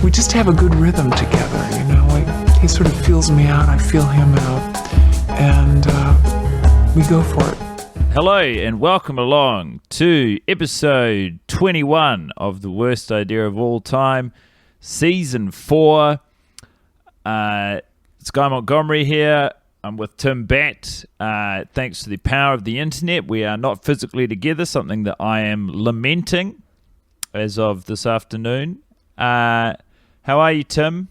we just have a good rhythm together, you know, like he sort of feels me out, I feel him out, and we go for it. Hello and welcome along to episode 21 of The Worst Idea of All Time, Season 4. It's Guy Montgomery here. I'm with Tim Batt. Thanks to the power of the internet, we are not physically together, something that I am lamenting as of this afternoon. How are you, Tim?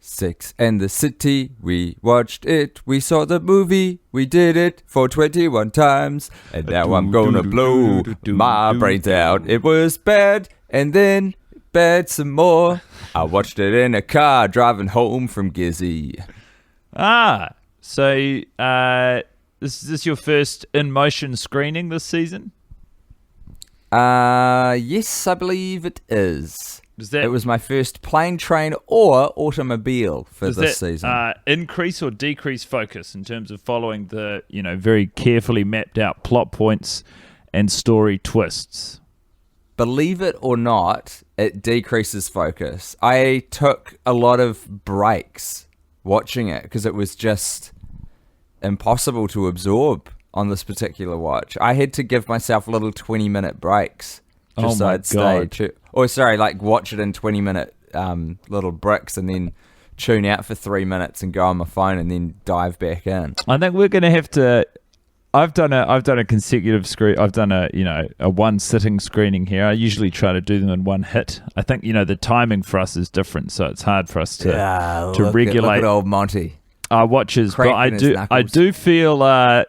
Sex and the City, we watched it, we saw the movie, we did it for 21 times, and now I'm gonna blow my brains out. It was bad, and then bad some more. I watched it in a car driving home from Gizzy. So is this your first in-motion screening this season? Yes, I believe it is. It was my first plane, train, or automobile for this season. Increase or decrease focus in terms of following the, very carefully mapped out plot points and story twists? Believe it or not, it decreases focus. I took a lot of breaks watching it because it was just impossible to absorb on this particular watch. I had to give myself little 20-minute breaks. Just so I'd stay watch it in 20-minute little bricks and then tune out for 3 minutes and go on my phone and then dive back in. I think we're going to have to. I've done a consecutive screen. I've done a one sitting screening here. I usually try to do them in one hit. I think the timing for us is different, so it's hard for us to regulate. Look at old Monty. Our watches, but I do feel.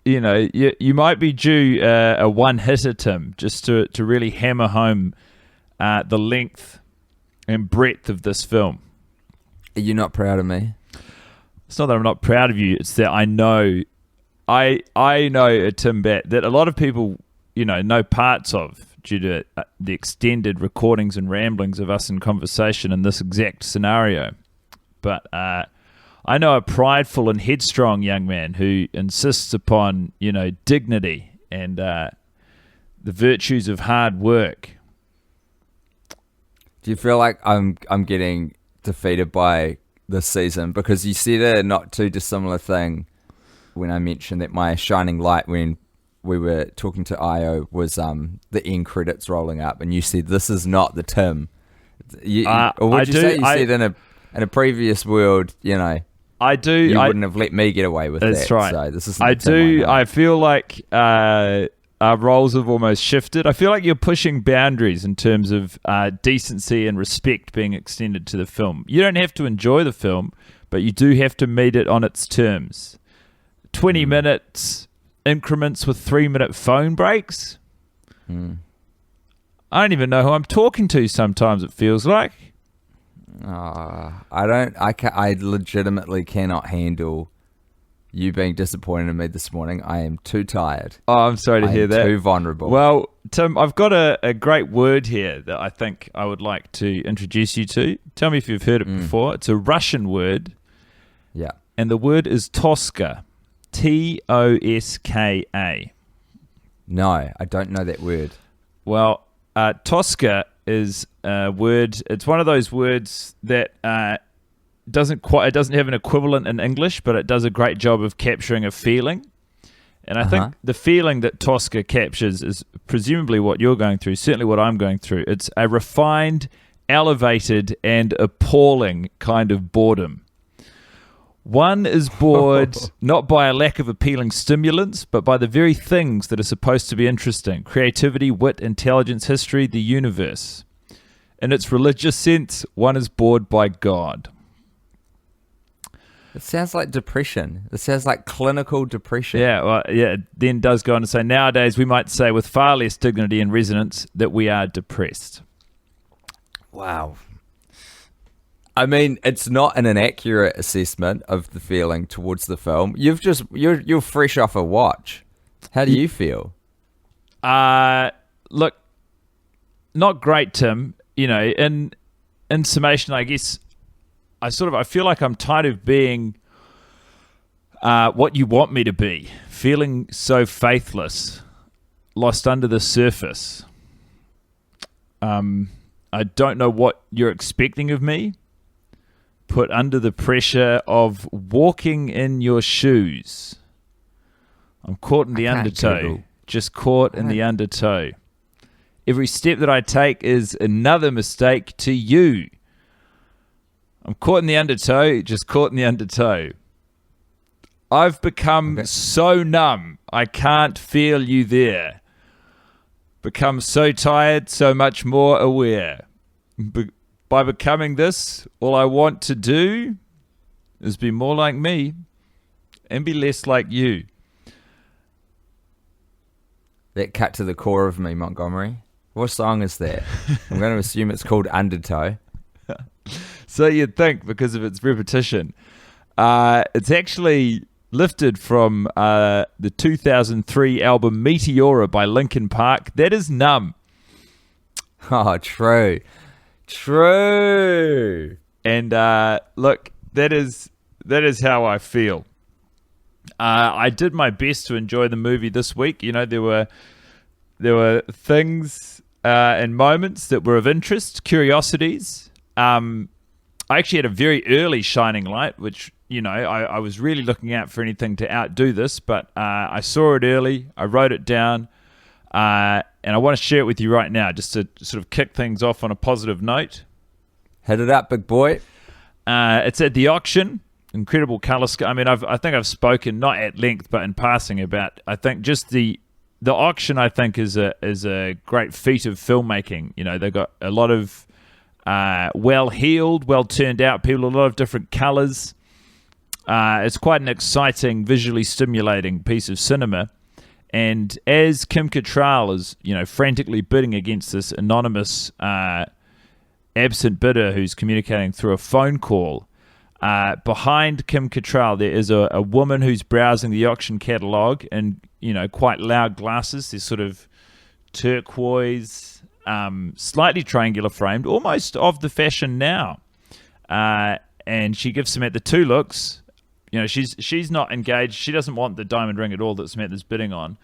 You might be due a one-hitter, Tim, just to really hammer home the length and breadth of this film. Are you not proud of me? It's not that I'm not proud of you. It's that I know, Tim Batt, that a lot of people, know parts of due to the extended recordings and ramblings of us in conversation in this exact scenario. But I know a prideful and headstrong young man who insists upon, dignity and the virtues of hard work. Do you feel like I'm getting defeated by this season? Because you said a not too dissimilar thing when I mentioned that my shining light when we were talking to Io was the end credits rolling up, and you said this is not the Tim. Or would you say you said in a previous world, I do. You wouldn't have let me get away with that. That's right. So this is. I feel like our roles have almost shifted. I feel like you're pushing boundaries in terms of decency and respect being extended to the film. You don't have to enjoy the film, but you do have to meet it on its terms. 20 minutes increments with 3-minute phone breaks. I don't even know who I'm talking to. Sometimes it feels like. I legitimately cannot handle you being disappointed in me this morning. I am too tired. Oh, I'm sorry to hear that. Too vulnerable. Well, Tim, I've got a great word here that I think I would like to introduce you to. Tell me if you've heard it before. It's a Russian word. Yeah. And the word is Toska. Toska. No, I don't know that word. Well, Toska is a word. It's one of those words that it doesn't have an equivalent in English, but it does a great job of capturing a feeling. And I think the feeling that Toska captures is presumably what you're going through, certainly what I'm going through. It's a refined, elevated, and appalling kind of boredom. One is bored not by a lack of appealing stimulants, but by the very things that are supposed to be interesting: creativity, wit, intelligence, history, the universe. In its religious sense, one is bored by God. It sounds like depression. It sounds like clinical depression. Yeah, well, it then does go on to say, nowadays we might say with far less dignity and resonance that we are depressed. Wow. I mean, it's not an inaccurate assessment of the feeling towards the film. You're fresh off a watch. How do you feel? Look, not great, Tim. In summation, I guess I feel like I'm tired of being what you want me to be, feeling so faithless, lost under the surface. I don't know what you're expecting of me. Put under the pressure of walking in your shoes. I'm caught in the undertow. Google. Just caught in the undertow. Every step that I take is another mistake to you. I'm caught in the undertow, just caught in the undertow. I've become so numb, I can't feel you there. Become so tired, so much more aware. By becoming this, all I want to do is be more like me and be less like you. That cut to the core of me, Montgomery. What song is that? I'm going to assume it's called Undertow. So you'd think because of its repetition. It's actually lifted from the 2003 album Meteora by Linkin Park. That is Numb. Oh, true. True. And look, that is how I feel. I did my best to enjoy the movie this week. You know, there were things and moments that were of interest, curiosities. I actually had a very early shining light, which, you know, I was really looking out for anything to outdo this, but I saw it early, I wrote it down, and I want to share it with you right now, just to sort of kick things off on a positive note. Hit it up, big boy. It's at the auction. Incredible colour scheme. I mean, I think I've spoken, not at length, but in passing about, I think just the auction, I think, is a great feat of filmmaking. You know, they've got a lot of well-heeled, well-turned-out people, a lot of different colours. It's quite an exciting, visually stimulating piece of cinema. And as Kim Cattrall is, you know, frantically bidding against this anonymous absent bidder who's communicating through a phone call, behind Kim Cattrall there is a woman who's browsing the auction catalogue in, you know, quite loud glasses. They're sort of turquoise, slightly triangular framed, almost of the fashion now. And she gives Samantha two looks. You know, she's not engaged. She doesn't want the diamond ring at all that Samantha's bidding on.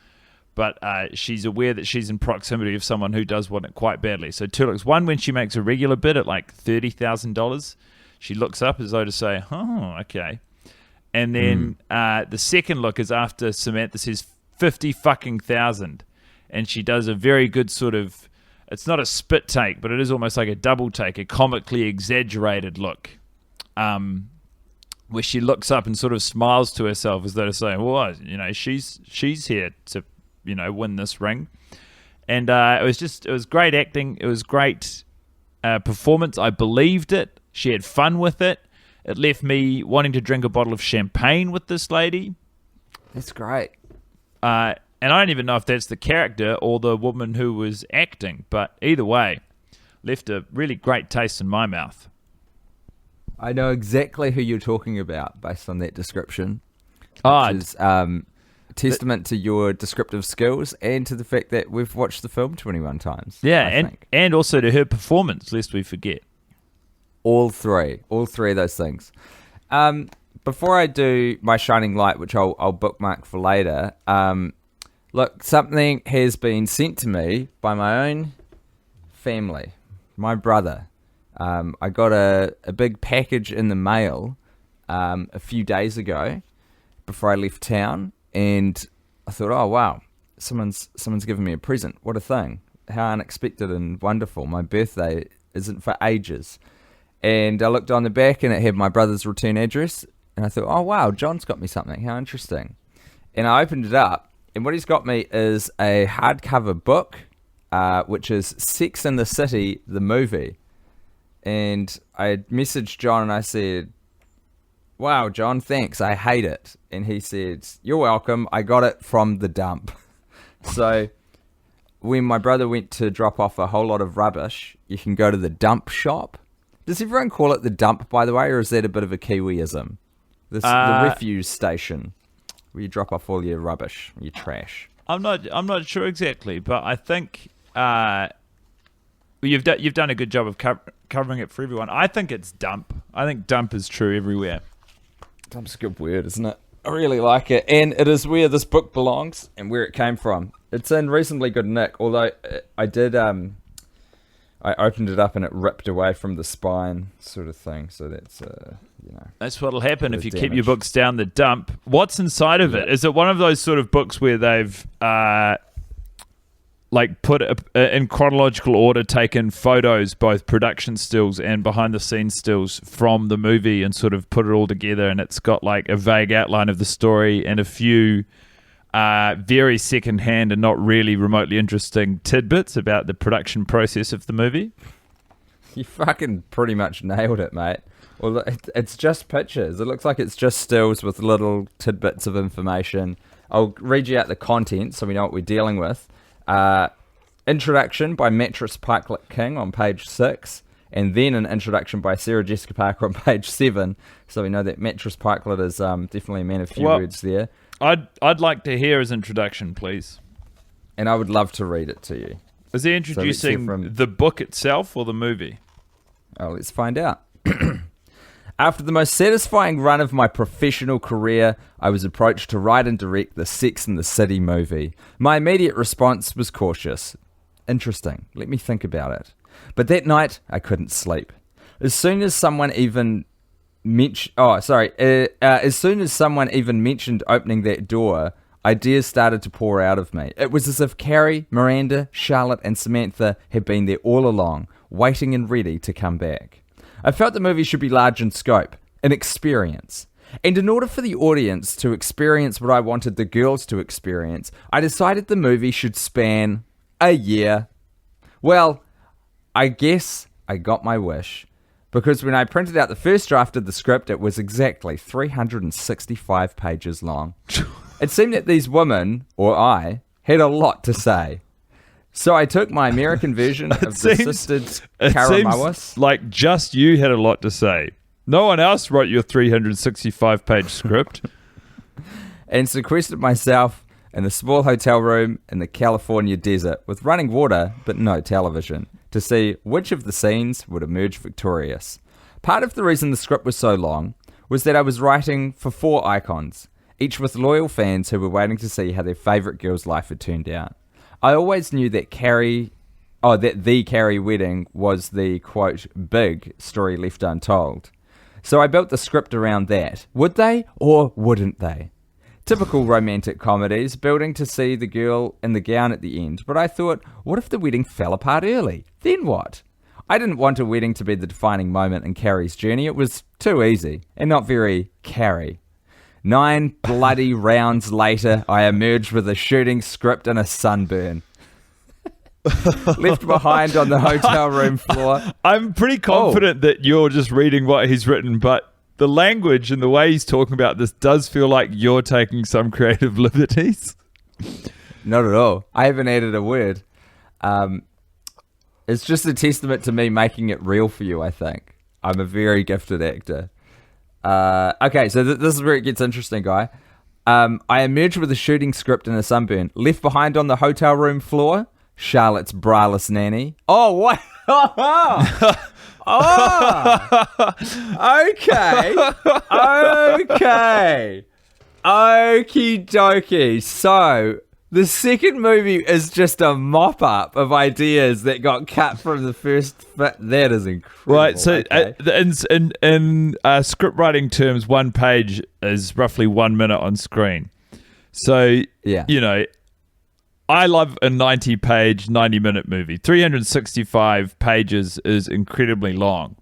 But she's aware that she's in proximity of someone who does want it quite badly. So two looks. One, when she makes a regular bid at like $30,000, she looks up as though to say, oh, okay. And then the second look is after Samantha says 50 fucking thousand. And she does a very good sort of, it's not a spit take, but it is almost like a double take, a comically exaggerated look. Where she looks up and sort of smiles to herself as though to say, well, you know, she's here to, you know, win this ring. And it was great acting. It was great performance. I believed it. She had fun with it. It left me wanting to drink a bottle of champagne with this lady. That's great. And I don't even know if that's the character or the woman who was acting, but either way, left a really great taste in my mouth. I know exactly who you're talking about based on that description. Which is testament to your descriptive skills and to the fact that we've watched the film 21 times. Yeah, and also to her performance, lest we forget. All three of those things. Before I do my shining light, which I'll bookmark for later, look, something has been sent to me by my own family, my brother. I got a big package in the mail a few days ago before I left town, and I thought, oh wow, someone's given me a present. What a thing. How unexpected and wonderful. My birthday isn't for ages. And I looked on the back and it had my brother's return address, and I thought, oh wow, John's got me something. How interesting. And I opened it up, and what he's got me is a hardcover book, which is Sex and the City, the movie. And I messaged John and I said, wow, John, thanks. I hate it. And he said, you're welcome. I got it from the dump. So when my brother went to drop off a whole lot of rubbish, you can go to the dump shop. Does everyone call it the dump, by the way, or is that a bit of a Kiwiism? The refuse station where you drop off all your rubbish, your trash. I'm not sure exactly, but I think you've done a good job of covering it for everyone. I think it's dump. I think dump is true everywhere. Dump's a good word, isn't it? I really like it, and it is where this book belongs and where it came from. It's in reasonably good nick, although I did I opened it up and it ripped away from the spine, sort of thing. So that's That's what'll happen if you keep your damage. books down the dump. What's inside of it? Is it one of those sort of books where they've put in chronological order, taken photos, both production stills and behind the scenes stills from the movie, and sort of put it all together, and it's got like a vague outline of the story and a few very secondhand and not really remotely interesting tidbits about the production process of the movie? You fucking pretty much nailed it, mate. Well, it's just pictures. It looks like it's just stills with little tidbits of information. I'll read you out the content so we know what we're dealing with. Introduction by Mattress Pikelet King on page 6, and then an introduction by Sarah Jessica Parker on page 7. So we know that Mattress Pikelet is definitely a man of few words there. I'd like to hear his introduction, please. And I would love to read it to you. Is he introducing the book itself or the movie? Oh, let's find out. After the most satisfying run of my professional career, I was approached to write and direct the Sex and the City movie. My immediate response was cautious. Interesting. Let me think about it. But that night, I couldn't sleep. As soon as someone even mentioned opening that door, ideas started to pour out of me. It was as if Carrie, Miranda, Charlotte, and Samantha had been there all along, waiting and ready to come back. I felt the movie should be large in scope, an experience. And in order for the audience to experience what I wanted the girls to experience, I decided the movie should span a year. Well, I guess I got my wish. Because when I printed out the first draft of the script, it was exactly 365 pages long. It seemed that these women, or I, had a lot to say. So I took my American version of the Sisted Karamawis. It seems like just you had a lot to say. No one else wrote your 365-page script. And sequestered myself in a small hotel room in the California desert with running water but no television to see which of the scenes would emerge victorious. Part of the reason the script was so long was that I was writing for 4 icons, each with loyal fans who were waiting to see how their favourite girl's life had turned out. I always knew that the Carrie wedding was the, quote, big story left untold. So I built the script around that. Would they or wouldn't they? Typical romantic comedies, building to see the girl in the gown at the end. But I thought, what if the wedding fell apart early? Then what? I didn't want a wedding to be the defining moment in Carrie's journey. It was too easy and not very Carrie. 9 bloody rounds later, I emerged with a shooting script and a sunburn. Left behind on the hotel room floor. I'm pretty confident that you're just reading what he's written, but the language and the way he's talking about this does feel like you're taking some creative liberties. Not at all. I haven't added a word. It's just a testament to me making it real for you, I think. I'm a very gifted actor. Okay, so this is where it gets interesting, guy. I emerged with a shooting script and a sunburn. Left behind on the hotel room floor, Charlotte's braless nanny. Oh, what? Okay. Okie dokie. So, the second movie is just a mop-up of ideas that got cut from the first. That is incredible. Right, so okay. in script writing terms, 1 page is roughly 1 minute on screen. So, Yeah. you know, I love a 90-page, 90-minute movie. 365 pages is incredibly long.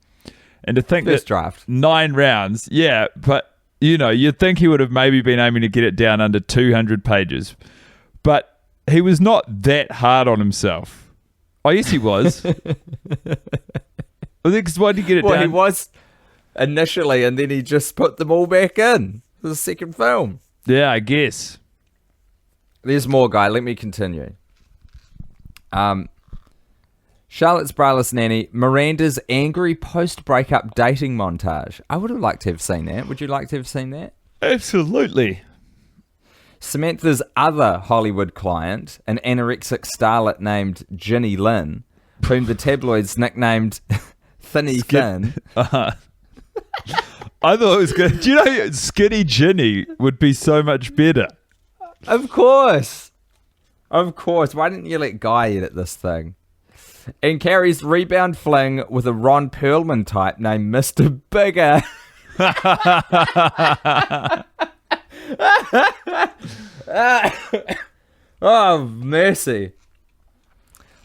And to think First that draft. 9 rounds, yeah, but, you know, you'd think he would have maybe been aiming to get it down under 200 pages. But he was not that hard on himself. Oh, yes, he was. I think because why did he get it down? Well, he was initially, and then he just put them all back in. The second film. Yeah, I guess. There's more, guy. Let me continue. Charlotte's braless nanny, Miranda's angry post-breakup dating montage. I would have liked to have seen that. Would you like to have seen that? Absolutely. Samantha's other Hollywood client, an anorexic starlet named Ginny Lynn, whom the tabloids nicknamed Thinny Thin. I thought it was good. Do you know Skinny Ginny would be so much better? Of course. Why didn't you let Guy edit this thing? And Carrie's rebound fling with a Ron Perlman type named Mr. Bigger. Oh, mercy.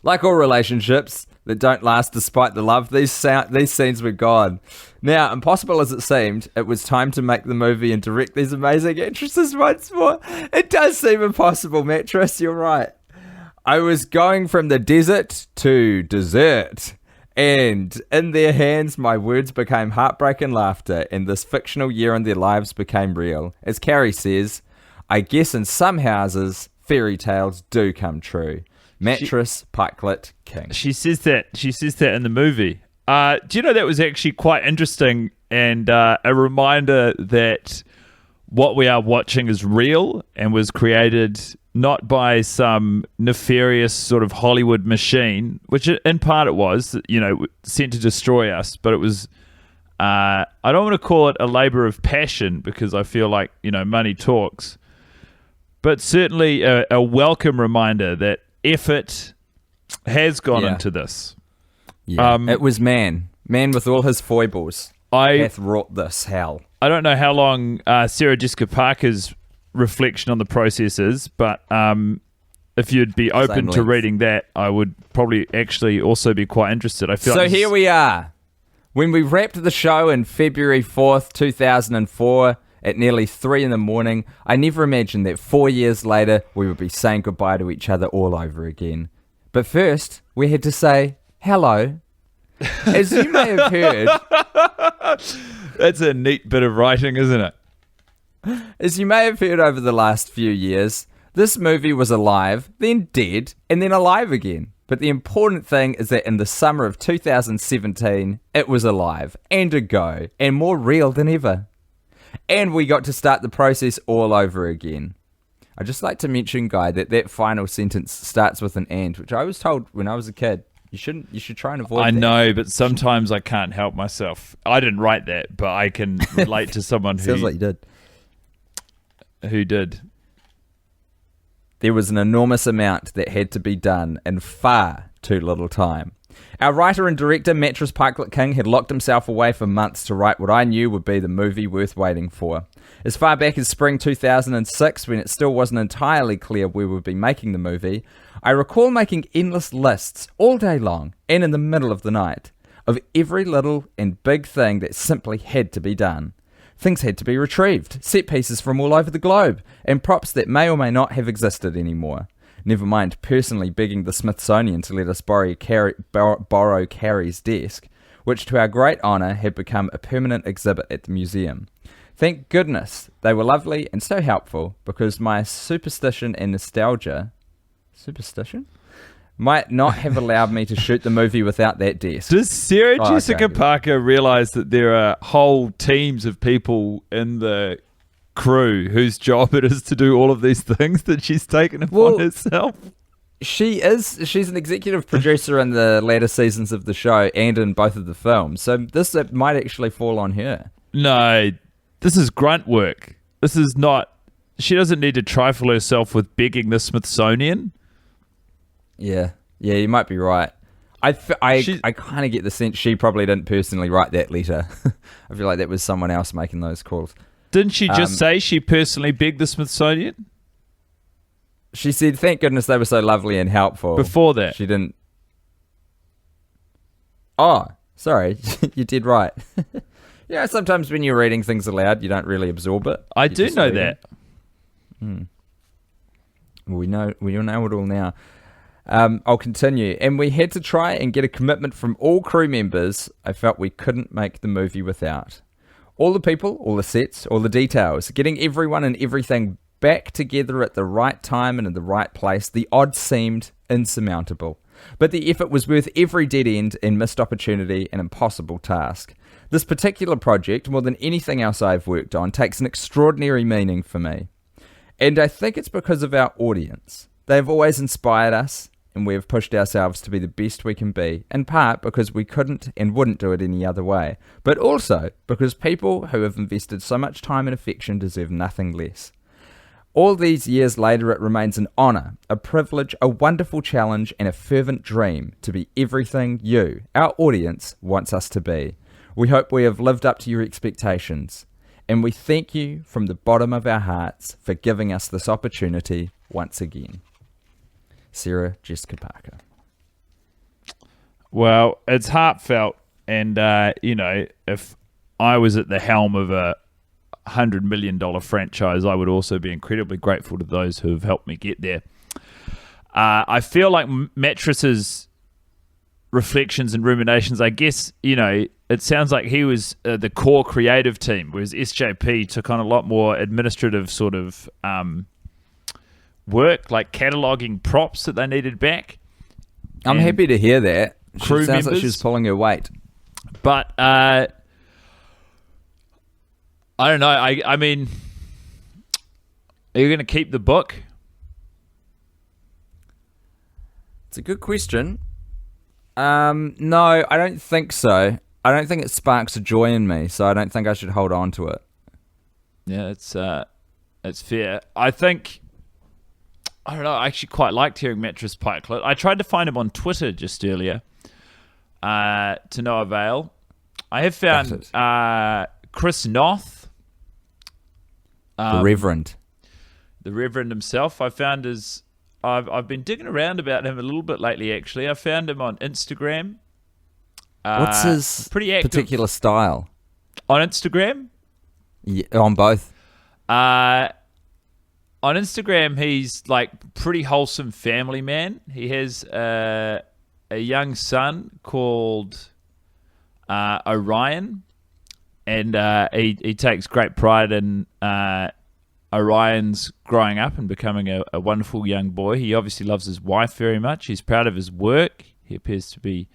Like all relationships that don't last despite the love, these scenes were gone. Now, impossible as it seemed, it was time to make the movie and direct these amazing actresses once more. It does seem impossible, Mattress, you're right. I was going from the desert to dessert. And in their hands, my words became heartbreak and laughter, and this fictional year in their lives became real. As Carrie says, I guess in some houses, fairy tales do come true. Mattress, Pikelet, King. She says that in the movie. Do you know that was actually quite interesting and a reminder that what we are watching is real and was created not by some nefarious sort of Hollywood machine, which in part it was, sent to destroy us, but it was, I don't want to call it a labor of passion because I feel like, money talks, but certainly a welcome reminder that effort has gone into this. Yeah. It was man with all his foibles hath wrought this hell. I don't know how long Sarah Jessica Parker's reflection on the process is, but if you'd be open to reading that, I would probably actually also be quite interested. I feel so here we are. When we wrapped the show in February 4th, 2004, at nearly 3 a.m, I never imagined that 4 years later we would be saying goodbye to each other all over again. But first, we had to say hello. As you may have heard... That's a neat bit of writing, isn't it? As you may have heard over the last few years, this movie was alive, then dead, and then alive again. But the important thing is that in the summer of 2017, it was alive, and a go, and more real than ever. And we got to start the process all over again. I'd just like to mention, Guy, that final sentence starts with an and, which I was told when I was a kid. You should try and avoid that. I know, but sometimes I can't help myself. I didn't write that, but I can relate to someone who... Sounds like you did. Who did. There was an enormous amount that had to be done in far too little time. Our writer and director, Mattress Pikelet King, had locked himself away for months to write what I knew would be the movie worth waiting for. As far back as spring 2006, when it still wasn't entirely clear we would be making the movie, I recall making endless lists all day long and in the middle of the night of every little and big thing that simply had to be done. Things had to be retrieved, set pieces from all over the globe, and props that may or may not have existed anymore. Never mind personally begging the Smithsonian to let us borrow Carrie's desk, which to our great honour had become a permanent exhibit at the museum. Thank goodness they were lovely and so helpful, because my superstition and nostalgia... Superstition? Might not have allowed me to shoot the movie without that desk. Does Sarah Jessica Parker realise that there are whole teams of people in the crew whose job it is to do all of these things that she's taken upon herself? She's an executive producer in the latter seasons of the show and in both of the films, so this might actually fall on her. No, this is grunt work. This is not... She doesn't need to trifle herself with begging the Smithsonian. Yeah, you might be right. I kind of get the sense she probably didn't personally write that letter. I feel like that was someone else making those calls. Didn't she just say she personally begged the Smithsonian? She said, thank goodness they were so lovely and helpful. Before that. She didn't... Oh, sorry. You did right. Yeah, sometimes when you're reading things aloud, you don't really absorb it. I do know that. Well, we know it all now. I'll continue. And we had to try and get a commitment from all crew members I felt we couldn't make the movie without. All the people, all the sets, all the details, getting everyone and everything back together at the right time and in the right place. The odds seemed insurmountable. But the effort was worth every dead end and missed opportunity and impossible task. This particular project, more than anything else I've worked on, takes an extraordinary meaning for me. And I think it's because of our audience. They've always inspired us, and we have pushed ourselves to be the best we can be, in part because we couldn't and wouldn't do it any other way, but also because people who have invested so much time and affection deserve nothing less. All these years later, it remains an honour, a privilege, a wonderful challenge, and a fervent dream to be everything you, our audience, wants us to be. We hope we have lived up to your expectations, and we thank you from the bottom of our hearts for giving us this opportunity once again. Sarah Jessica Parker. Well, it's heartfelt, and if I was at the helm of a $100 million franchise, I would also be incredibly grateful to those who have helped me get there. I feel like Mattress's reflections and ruminations, I guess, it sounds like he was the core creative team, whereas SJP took on a lot more administrative sort of work, like cataloging props that they needed back. I'm happy to hear that. Crew She sounds members. like she's pulling her weight. But I don't know. I mean, are you going to keep the book? It's a good question. No, I don't think so. I don't think it sparks a joy in me, so I don't think I should hold on to it. Yeah, it's fair. I think, I don't know, I actually quite liked hearing Mattress Pikelet. I tried to find him on Twitter just earlier, to no avail. I have found Chris Noth. The Reverend. The Reverend himself. I found his... I've been digging around about him a little bit lately, actually. I found him on Instagram. What's his pretty active particular style? On Instagram? Yeah, on both. On Instagram, he's like pretty wholesome family man. He has a young son called Orion, and he takes great pride in Orion's growing up and becoming a wonderful young boy. He obviously loves his wife very much. He's proud of his work. He appears to be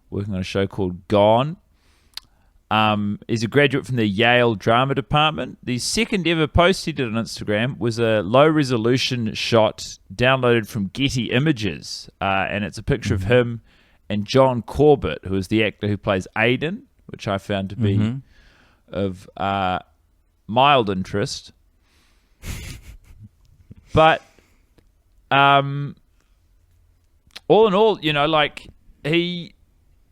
working on a show called Gone. He's a graduate from the Yale Drama Department. The second ever post he did on Instagram was a low-resolution shot downloaded from Getty Images, and it's a picture of him and John Corbett, who is the actor who plays Aidan, which I found to be of mild interest. But all in all,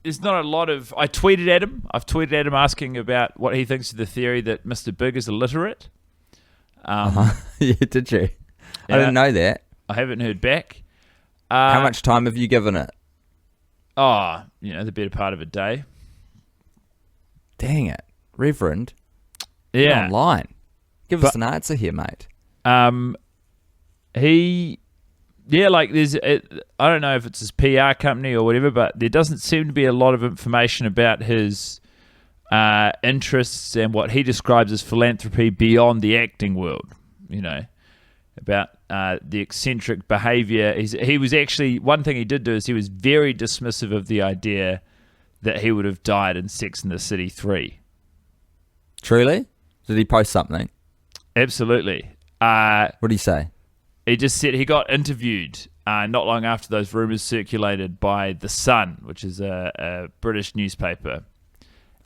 there's not a lot of... I tweeted at him. I've tweeted at him asking about what he thinks of the theory that Mr. Big is illiterate. Yeah, did you? I didn't know that. I haven't heard back. How much time have you given it? The better part of a day. Dang it. Reverend. Yeah. Get online. Give us an answer here, mate. There's I don't know if it's his PR company or whatever, but there doesn't seem to be a lot of information about his interests and what he describes as philanthropy beyond the acting world. About the eccentric behavior. He was actually, one thing he did do is he was very dismissive of the idea that he would have died in Sex and the City 3. Truly? Did he post something? Absolutely. What did he say? He just said he got interviewed not long after those rumours circulated by The Sun, which is a British newspaper.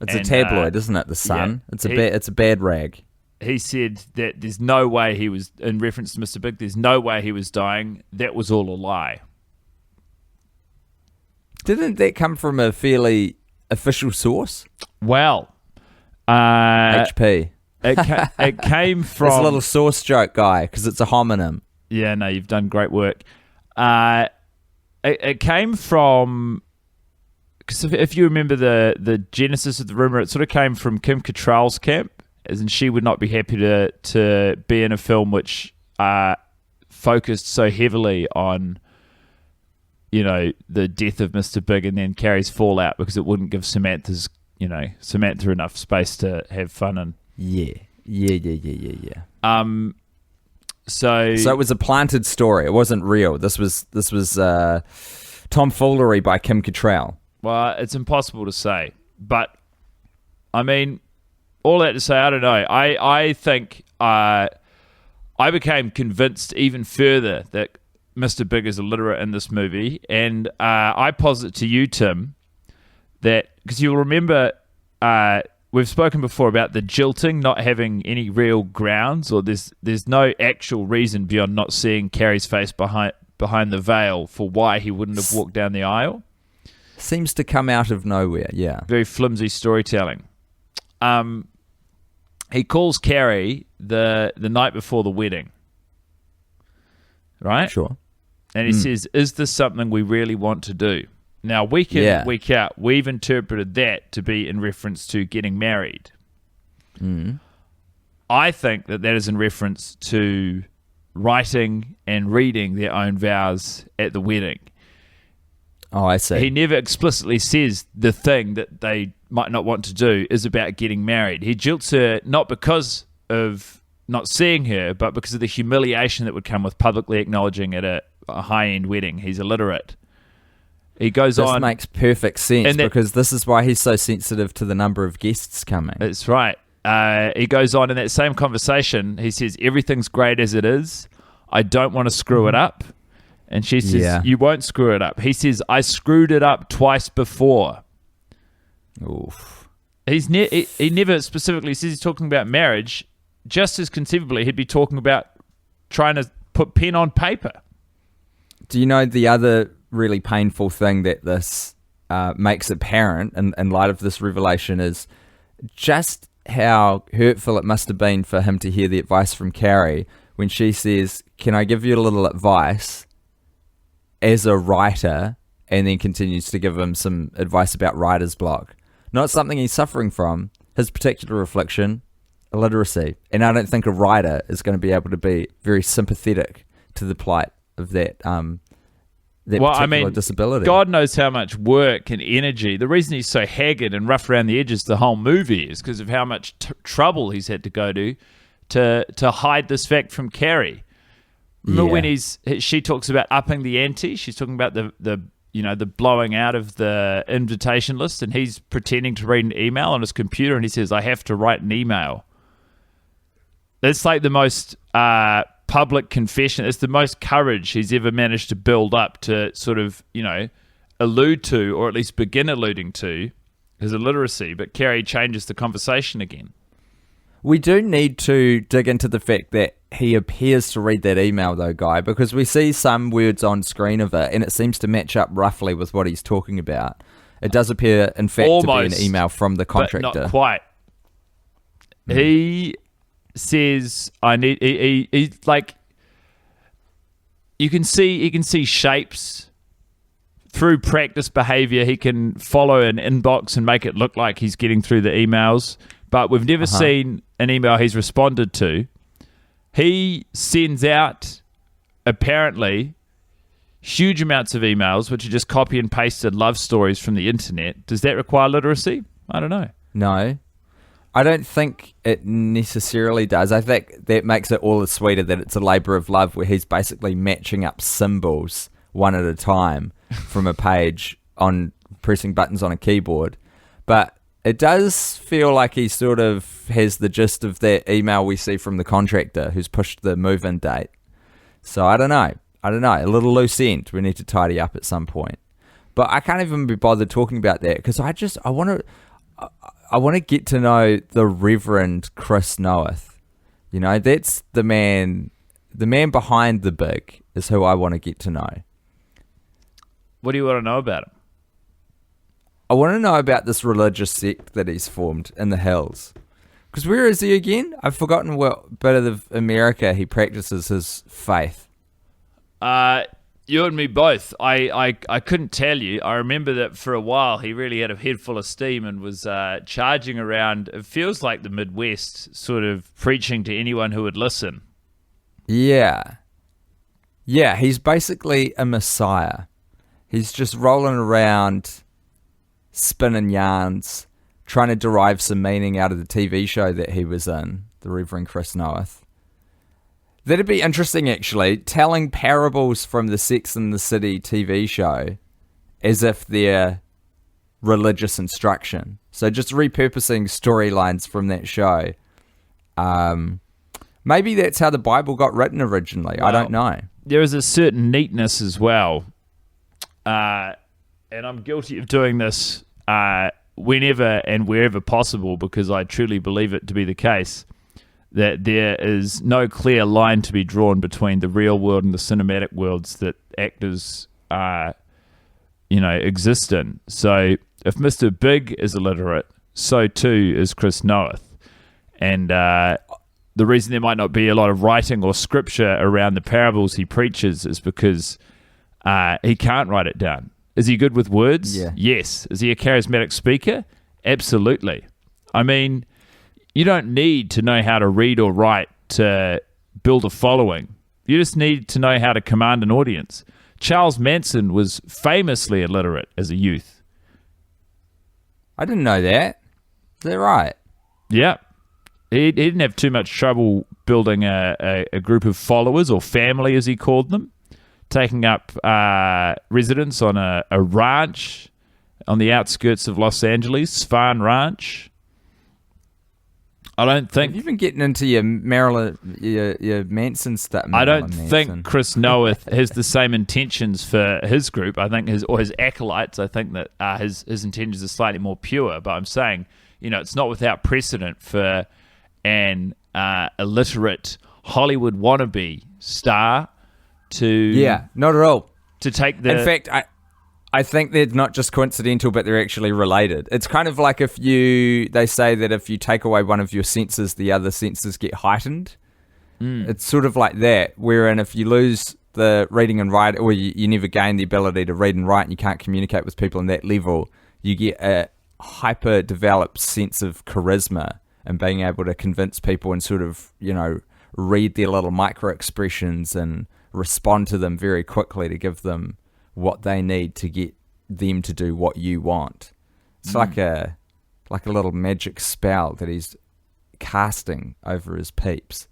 It's a tabloid, isn't it? The Sun. Yeah, it's a bad rag. He said that there's no way he was, in reference to Mr. Big, there's no way he was dying. That was all a lie. Didn't that come from a fairly official source? Well, HP. It came from... It's a little source joke guy, because it's a homonym. Yeah, no, you've done great work. It came from... Because if you remember the genesis of the rumour, it sort of came from Kim Cattrall's camp, as in she would not be happy to be in a film which focused so heavily on, the death of Mr. Big and then Carrie's fallout, because it wouldn't give Samantha enough space to have fun in. Yeah. So it was a planted story. It wasn't real. This was tomfoolery by Kim Cattrall. Well, it's impossible to say, but I mean, all that to say, I don't know. I think I became convinced even further that Mr. Big is illiterate in this movie, and I posit to you, Tim, that because you'll remember we've spoken before about the jilting not having any real grounds, or there's no actual reason beyond not seeing Carrie's face behind the veil for why he wouldn't have walked down the aisle. Seems to come out of nowhere, yeah. Very flimsy storytelling. He calls Carrie the night before the wedding, right? Sure. And he says, "Is this something we really want to do?" Now, week in, week out, we've interpreted that to be in reference to getting married. I think that is in reference to writing and reading their own vows at the wedding. Oh, I see. He never explicitly says the thing that they might not want to do is about getting married. He jilts her not because of not seeing her, but because of the humiliation that would come with publicly acknowledging at a high-end wedding. He's illiterate. He goes on. This makes perfect sense because this is why he's so sensitive to the number of guests coming. That's right. He goes on in that same conversation. He says, "Everything's great as it is. I don't want to screw it up." And she says, "You won't screw it up." He says, "I screwed it up twice before." Oof. He never specifically says he's talking about marriage. Just as conceivably, he'd be talking about trying to put pen on paper. Do you know the other really painful thing that this makes apparent in light of this revelation is just how hurtful it must have been for him to hear the advice from Carrie when she says, "Can I give you a little advice as a writer?" and then continues to give him some advice about writer's block. Not something he's suffering from, his particular affliction, illiteracy. And I don't think a writer is going to be able to be very sympathetic to the plight of that particular disability. God knows how much work and energy. The reason he's so haggard and rough around the edges the whole movie is because of how much trouble he's had to go to hide this fact from Carrie. Remember when she talks about upping the ante? She's talking about the blowing out of the invitation list, and he's pretending to read an email on his computer, and he says, "I have to write an email." That's like the most public confession. It's the most courage he's ever managed to build up to sort of, allude to, or at least begin alluding to, his illiteracy. But Carrie changes the conversation again. We do need to dig into the fact that he appears to read that email, though, Guy, because we see some words on screen of it, and it seems to match up roughly with what he's talking about. It does appear, in fact, almost, to be an email from the contractor. But not quite. He says, "I need." He like. He can see shapes through practice behavior. He can follow an inbox and make it look like he's getting through the emails. But we've never seen an email he's responded to. He sends out, apparently, huge amounts of emails, which are just copy and pasted love stories from the internet. Does that require literacy? I don't know. No. I don't think it necessarily does. I think that makes it all the sweeter that it's a labour of love where he's basically matching up symbols one at a time from a page on pressing buttons on a keyboard. But it does feel like he sort of has the gist of that email we see from the contractor who's pushed the move-in date. So I don't know. A little loose end we need to tidy up at some point. But I can't even be bothered talking about that because I want to get to know the Reverend Chris Noth. That's the man behind the big is who I want to get to know. What do you want to know about him? I want to know about this religious sect that he's formed in the hills. Because where is he again? I've forgotten what bit of America he practices his faith. You and me both. I couldn't tell you. I remember that for a while he really had a head full of steam and was charging around, it feels like the Midwest, sort of preaching to anyone who would listen. Yeah. Yeah, he's basically a messiah. He's just rolling around, spinning yarns, trying to derive some meaning out of the TV show that he was in, the Reverend Chris Noth. That'd be interesting, actually, telling parables from the Sex and the City TV show as if they're religious instruction. So just repurposing storylines from that show. Maybe that's how the Bible got written originally. Well, I don't know. There is a certain neatness as well. And I'm guilty of doing this whenever and wherever possible, because I truly believe it to be the case, that there is no clear line to be drawn between the real world and the cinematic worlds that actors exist in. So if Mr. Big is illiterate, so too is Chris Noth. And the reason there might not be a lot of writing or scripture around the parables he preaches is because he can't write it down. Is he good with words? Yeah. Yes. Is he a charismatic speaker? Absolutely. I mean, you don't need to know how to read or write to build a following. You just need to know how to command an audience. Charles Manson was famously illiterate as a youth. I didn't know that. Is that right? Yeah. He didn't have too much trouble building a group of followers, or family as he called them, taking up residence on a ranch on the outskirts of Los Angeles, Svan Ranch. I don't think... Have you been getting into your Manson stuff? I don't think Chris Noath has the same intentions for his group. I think his acolytes, I think that his intentions are slightly more pure. But I'm saying, it's not without precedent for an illiterate Hollywood wannabe star to... Yeah, not at all. To take the... In fact, I think they're not just coincidental, but they're actually related. It's kind of like they say that if you take away one of your senses, the other senses get heightened. It's sort of like that, wherein if you lose the reading and writing, or you never gain the ability to read and write, and you can't communicate with people on that level, you get a hyper-developed sense of charisma and being able to convince people and sort of, read their little micro-expressions and respond to them very quickly to give them what they need to get them to do what you want. It's like a little magic spell that he's casting over his peeps.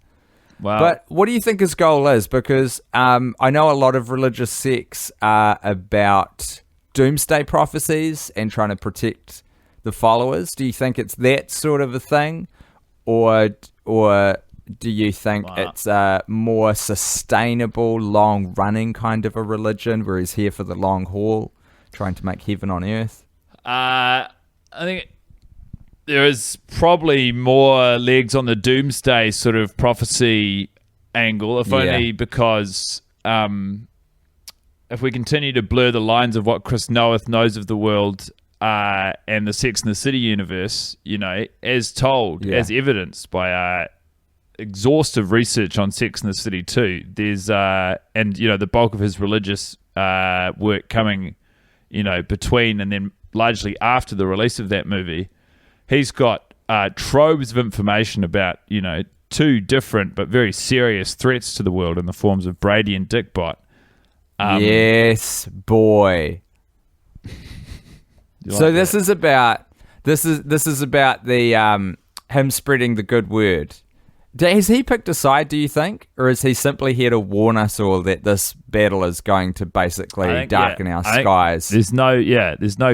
Wow. But what do you think his goal is? Because I know a lot of religious sects are about doomsday prophecies and trying to protect the followers. Do you think it's that sort of a thing? Or do you think it's a more sustainable, long-running kind of a religion where he's here for the long haul, trying to make heaven on earth? I think there is probably more legs on the doomsday sort of prophecy angle, if only because if we continue to blur the lines of what Chris Noth knows of the world and the Sex and the City universe, as told, as evidenced by exhaustive research on Sex and the City too. There's and the bulk of his religious work coming, between and then largely after the release of that movie. He's got troves of information about two different but very serious threats to the world in the forms of Brady and Dickbot. Yes, boy. So this is about the him spreading the good word. Has he picked a side, do you think? Or is he simply here to warn us all that this battle is going to basically darken our skies? There's no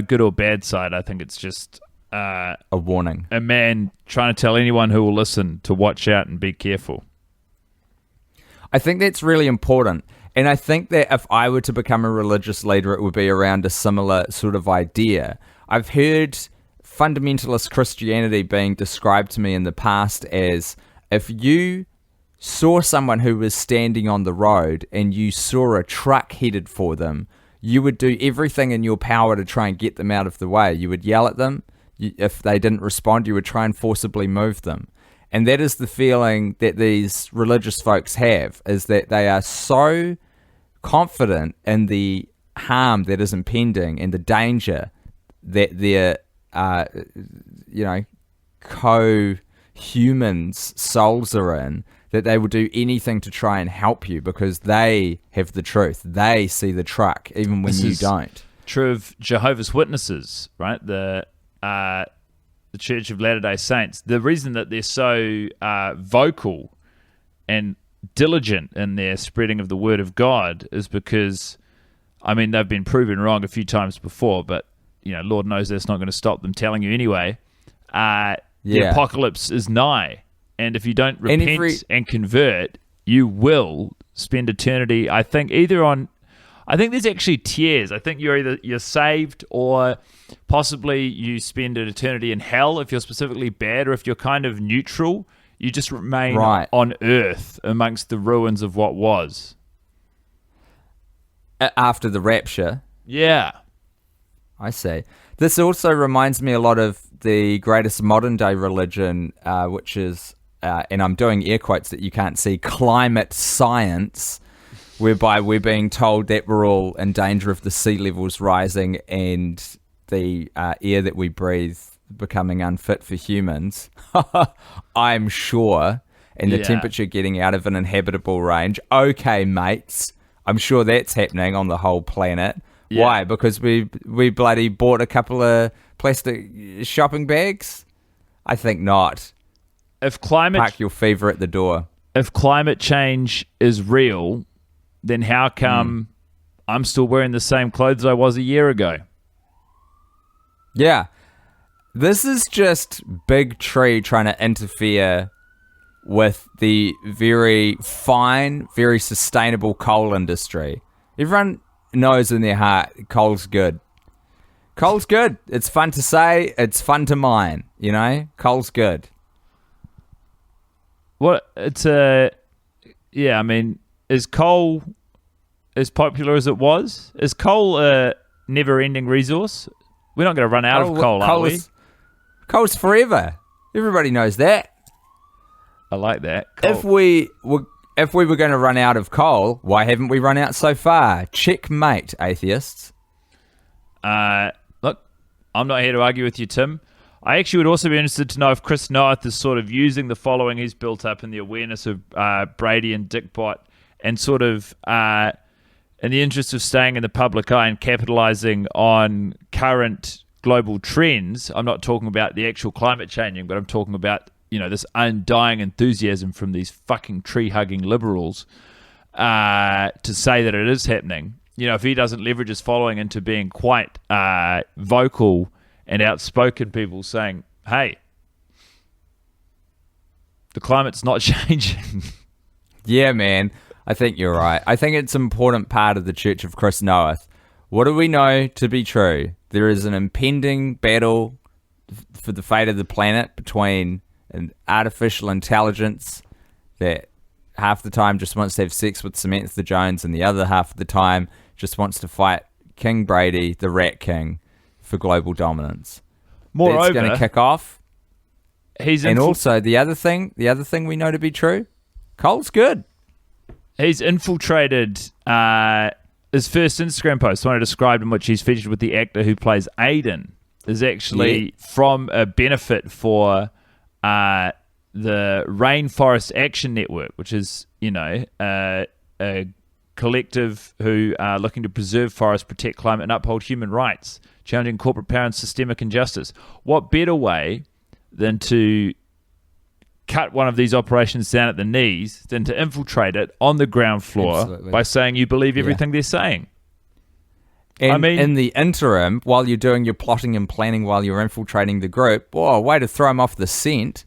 good or bad side. I think it's just a warning. A man trying to tell anyone who will listen to watch out and be careful. I think that's really important. And I think that if I were to become a religious leader, it would be around a similar sort of idea. I've heard fundamentalist Christianity being described to me in the past as, if you saw someone who was standing on the road and you saw a truck headed for them, you would do everything in your power to try and get them out of the way. You would yell at them. If they didn't respond, you would try and forcibly move them. And that is the feeling that these religious folks have, is that they are so confident in the harm that is impending and the danger that their, co-humans' souls are in, that they will do anything to try and help you because they have the truth. They see the truck, even when you don't. True of Jehovah's Witnesses, right? The Church of Latter-day Saints. The reason that they're so vocal and diligent in their spreading of the word of God is because, they've been proven wrong a few times before, but, Lord knows that's not going to stop them telling you anyway. The apocalypse is nigh. And if you don't repent and convert, you will spend eternity, I think, either on... I think there's actually tiers. I think you're saved, or possibly you spend an eternity in hell if you're specifically bad, or if you're kind of neutral, you just remain on Earth amongst the ruins of what was. After the rapture. Yeah. I see. This also reminds me a lot of the greatest modern day religion, which is, and I'm doing air quotes that you can't see, climate science, whereby we're being told that we're all in danger of the sea levels rising and the air that we breathe becoming unfit for humans. I'm sure. And the temperature getting out of an inhabitable range. Okay, mates. I'm sure that's happening on the whole planet. Yeah. Why? Because we bloody bought a couple of plastic shopping bags? I think not. Park your fever at the door. If climate change is real, then how come I'm still wearing the same clothes I was a year ago? Yeah. This is just Big Tree trying to interfere with the very fine, very sustainable coal industry. Everyone knows in their heart coal's good. Coal's good. It's fun to say. It's fun to mine, you know? Coal's good. What? It's yeah, I mean, is coal as popular as it was? Is coal a never-ending resource? We're not going to run out of coal, are we? Coal's forever. Everybody knows that. I like that. If we were going to run out of coal, why haven't we run out so far? Checkmate, atheists. Look, I'm not here to argue with you, Tim. I actually would also be interested to know if Chris Noth is sort of using the following he's built up in the awareness of Brady and Dickbot, and sort of in the interest of staying in the public eye and capitalizing on current global trends. I'm not talking about the actual climate changing, but I'm talking about, you know, this undying enthusiasm from these fucking tree-hugging liberals to say that it is happening. You know, if he doesn't leverage his following into being quite vocal and outspoken people saying, hey, the climate's not changing. Yeah, man. I think you're right. I think it's an important part of the Church of Chris Noth. What do we know to be true? There is an impending battle for the fate of the planet between an artificial intelligence that half the time just wants to have sex with Samantha Jones and the other half of the time just wants to fight King Brady, the Rat King, for global dominance. Moreover, that's going to kick off. Also, the other thing we know to be true, coal's good. He's infiltrated his first Instagram post, the one I described, in which he's featured with the actor who plays Aiden, is actually from a benefit for the Rainforest Action Network, which is, you know, a collective who are looking to preserve forests, protect climate, and uphold human rights, challenging corporate power and systemic injustice. What better way than to cut one of these operations down at the knees than to infiltrate it on the ground floor by saying you believe everything they're saying? And I mean, in the interim, while you're doing your plotting and planning while you're infiltrating the group, way to throw them off the scent.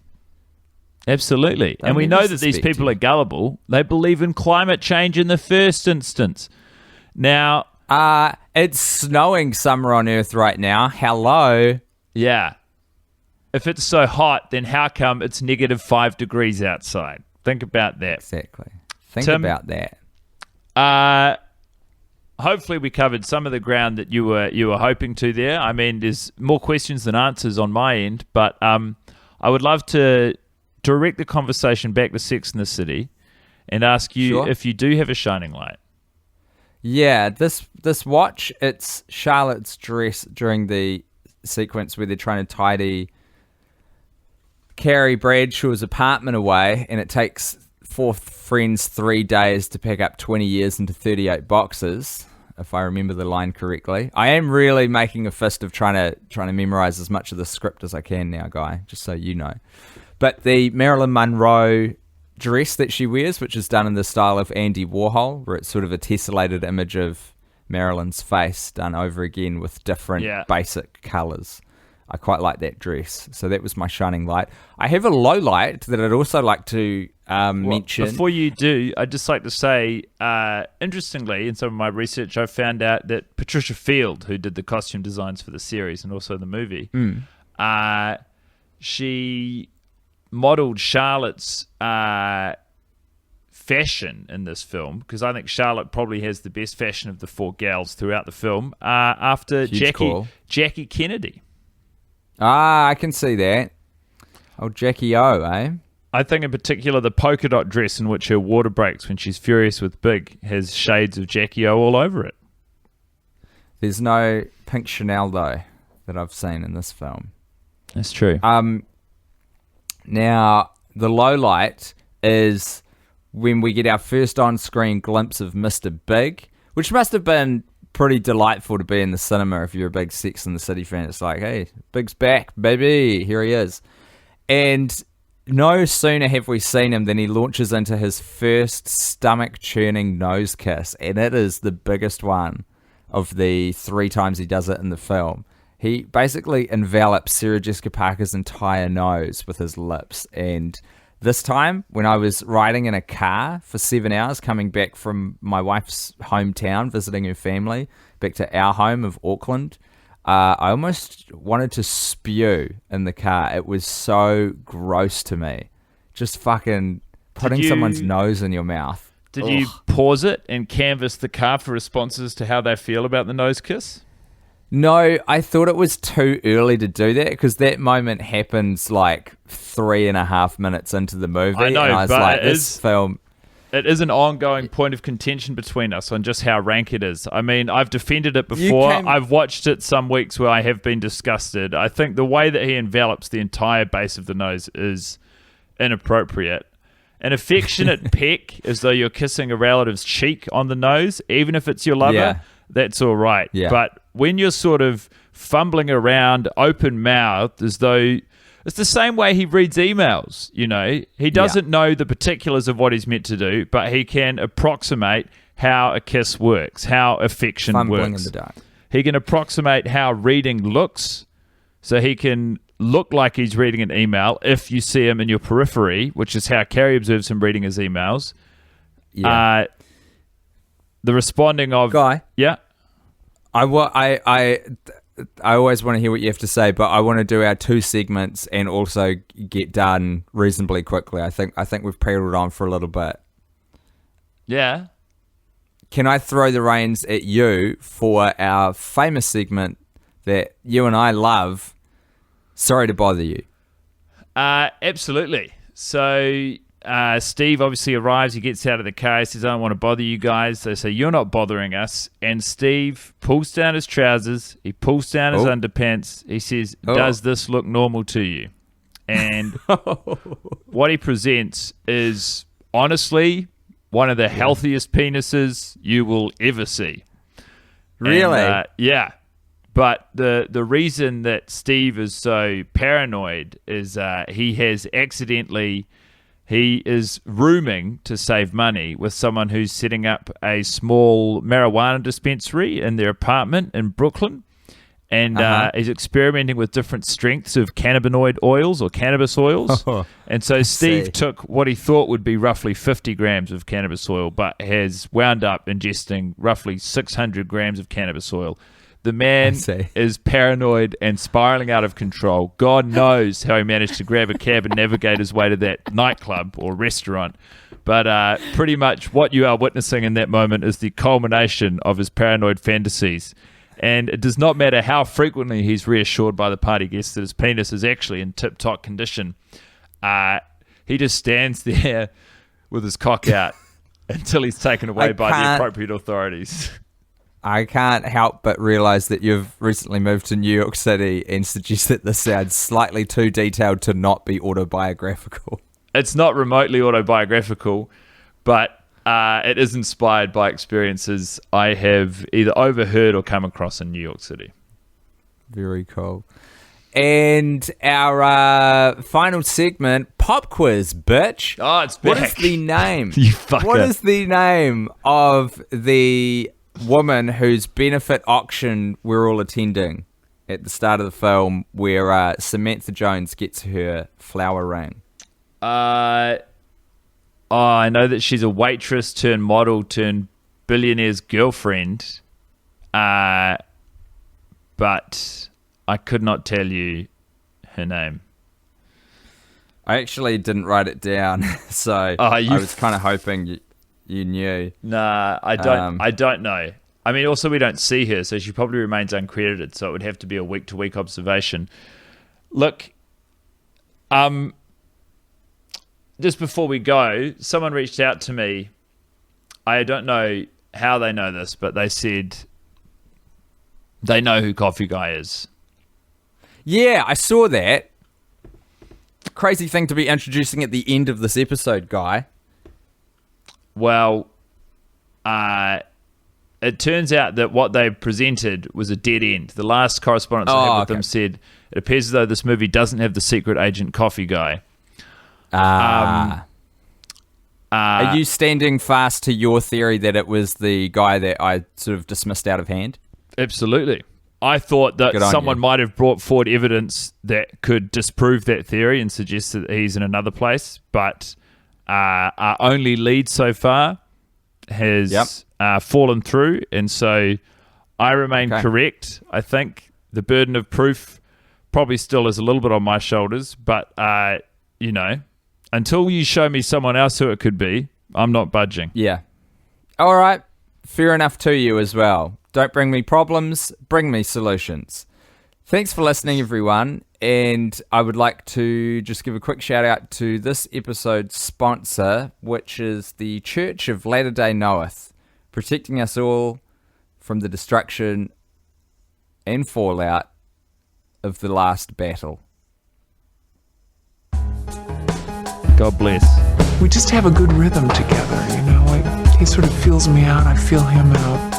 Absolutely. And we know that these people are gullible. They believe in climate change in the first instance. Now, it's snowing somewhere on Earth right now. Hello. Yeah. If it's so hot, then how come it's -5 degrees outside? Think about that. Exactly. Think about that. Hopefully we covered some of the ground that you were hoping to there. I mean, there's more questions than answers on my end, but I would love to direct the conversation back to Sex and the City and ask you if you do have a shining light. Yeah, this watch, it's Charlotte's dress during the sequence where they're trying to tidy Carrie Bradshaw's apartment away, and it takes 4 friends 3 days to pack up 20 years into 38 boxes, if I remember the line correctly. I am really making a fist of trying to memorize as much of the script as I can now, Guy, just so you know. But the Marilyn Monroe dress that she wears, which is done in the style of Andy Warhol, where it's sort of a tessellated image of Marilyn's face done over again with different basic colors. I quite like that dress. So that was my shining light. I have a low light that I'd also like to mention. Before you do, I'd just like to say, interestingly, in some of my research, I found out that Patricia Field, who did the costume designs for the series and also the movie, she modeled Charlotte's fashion in this film, because I think Charlotte probably has the best fashion of the four gals throughout the film, after Jackie Kennedy. I can see that. Oh, Jackie O, eh? I think in particular the polka dot dress in which her water breaks when she's furious with Big has shades of Jackie O all over it. There's no pink Chanel, though, that I've seen in this film. That's true. Now, the low light is when we get our first on-screen glimpse of Mr. Big, which must have been pretty delightful to be in the cinema if you're a big Sex and the City fan. It's like, hey, Big's back, baby. Here he is. And no sooner have we seen him than he launches into his first stomach-churning nose kiss, and it is the biggest one of the 3 times he does it in the film. He basically envelops Sarah Jessica Parker's entire nose with his lips. And this time, when I was riding in a car for 7 hours, coming back from my wife's hometown, visiting her family, back to our home of Auckland, I almost wanted to spew in the car. It was so gross to me. Just fucking putting someone's nose in your mouth. Did you pause it and canvass the car for responses to how they feel about the nose kiss? No, I thought it was too early to do that, because that moment happens like 3.5 minutes into the movie. I know, and I was but like, this film... It is an ongoing point of contention between us on just how rank it is. I mean, I've defended it before. I've watched it some weeks where I have been disgusted. I think the way that he envelops the entire base of the nose is inappropriate. An affectionate peck, as though you're kissing a relative's cheek on the nose, even if it's your lover, that's all right. Yeah. But when you're sort of fumbling around open-mouthed, as though... It's the same way he reads emails, you know. He doesn't know the particulars of what he's meant to do, but he can approximate how a kiss works, how affection Fumbling works. in the dark. He can approximate how reading looks, so he can look like he's reading an email if you see him in your periphery, which is how Carrie observes him reading his emails. Yeah. The responding of... Guy? Yeah? I always want to hear what you have to say, but I want to do our 2 segments and also get done reasonably quickly. I think we've prattled on for a little bit. Yeah. Can I throw the reins at you for our famous segment that you and I love, Sorry to Bother You? Absolutely. So Steve obviously arrives. He gets out of the car. He says, I don't want to bother you guys. They say, you're not bothering us. And Steve pulls down his trousers. He pulls down his underpants. He says, does this look normal to you? And what he presents is, honestly, one of the healthiest penises you will ever see. Really? And, yeah. But the reason that Steve is so paranoid is he is rooming to save money with someone who's setting up a small marijuana dispensary in their apartment in Brooklyn. And he's experimenting with different strengths of cannabinoid oils or cannabis oils. And so Steve took what he thought would be roughly 50 grams of cannabis oil, but has wound up ingesting roughly 600 grams of cannabis oil. The man is paranoid and spiraling out of control. God knows how he managed to grab a cab and navigate his way to that nightclub or restaurant. But pretty much what you are witnessing in that moment is the culmination of his paranoid fantasies. And it does not matter how frequently he's reassured by the party guests that his penis is actually in tip-top condition. He just stands there with his cock out until he's taken away by the appropriate authorities. I can't help but realize that you've recently moved to New York City and suggest that this sounds slightly too detailed to not be autobiographical. It's not remotely autobiographical, but it is inspired by experiences I have either overheard or come across in New York City. Very cool. And our final segment, pop quiz, bitch. Oh, it's back. What is the name? You fucker. What is the name of the woman whose benefit auction we're all attending at the start of the film where Samantha Jones gets her flower ring? I know that she's a waitress turned model turned billionaire's girlfriend, but I could not tell you her name. I actually didn't write it down, so I was kind of hoping you knew. Nah, I don't. I don't know. I mean, also we don't see her, so she probably remains uncredited. So it would have to be a week-to-week observation. Look, just before we go, someone reached out to me. I don't know how they know this, but they said they know who Coffee Guy is. Yeah, I saw that. Crazy thing to be introducing at the end of this episode, Guy. Well, it turns out that what they presented was a dead end. The last correspondence I had with them said, it appears as though this movie doesn't have the secret agent Coffee Guy. Are you standing fast to your theory that it was the guy that I sort of dismissed out of hand? Absolutely. I thought that someone might have brought forward evidence that could disprove that theory and suggest that he's in another place, but our only lead so far has fallen through, and so I remain correct. I think the burden of proof probably still is a little bit on my shoulders, but until you show me someone else who it could be, I'm not budging. Yeah. All right. Fair enough to you as well. Don't bring me problems, bring me solutions. Thanks for listening, everyone. And I would like to just give a quick shout out to this episode's sponsor, which is the Church of Latter-day Nowth, protecting us all from the destruction and fallout of the last battle. God bless. We just have a good rhythm together, he sort of feels me out, I feel him out,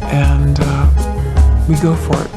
and we go for it.